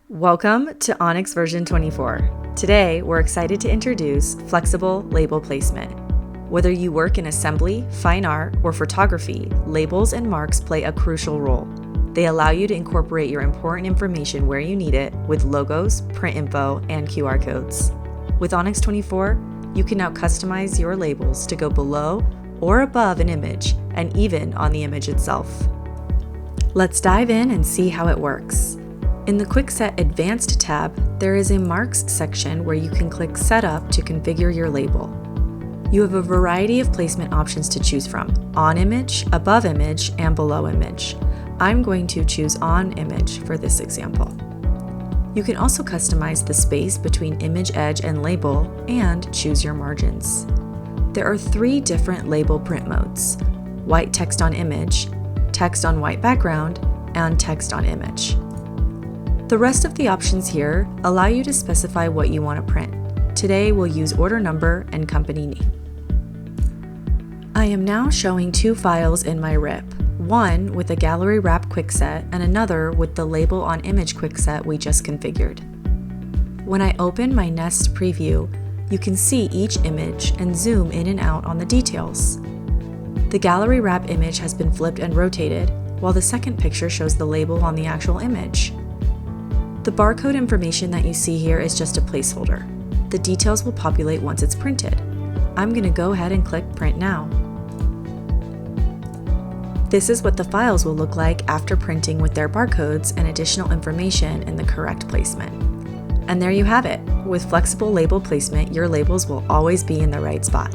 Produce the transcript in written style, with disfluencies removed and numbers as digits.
Welcome to Onyx version 24. Today, we're excited to introduce flexible label placement. Whether you work in assembly, fine art, or photography, labels and marks play a crucial role. They allow you to incorporate your important information where you need it with logos, print info, and QR codes. With Onyx 24, you can now customize your labels to go below or above an image and even on the image itself. Let's dive in and see how it works. In the QuickSet Advanced tab, there is a Marks section where you can click Setup to configure your label. You have a variety of placement options to choose from: on image, above image, and below image. I'm going to choose on image for this example. You can also customize the space between image edge and label and choose your margins. There are 3 different label print modes: white text on image, text on white background, and text on image. The rest of the options here allow you to specify what you want to print. Today we'll use order number and company name. I am now showing 2 files in my RIP, one with the Gallery Wrap QuickSet and another with the Label on Image QuickSet we just configured. When I open my Nest preview, you can see each image and zoom in and out on the details. The Gallery Wrap image has been flipped and rotated, while the second picture shows the label on the actual image. The barcode information that you see here is just a placeholder. The details will populate once it's printed. I'm going to go ahead and click Print Now. This is what the files will look like after printing with their barcodes and additional information in the correct placement. And there you have it. With flexible label placement, your labels will always be in the right spot.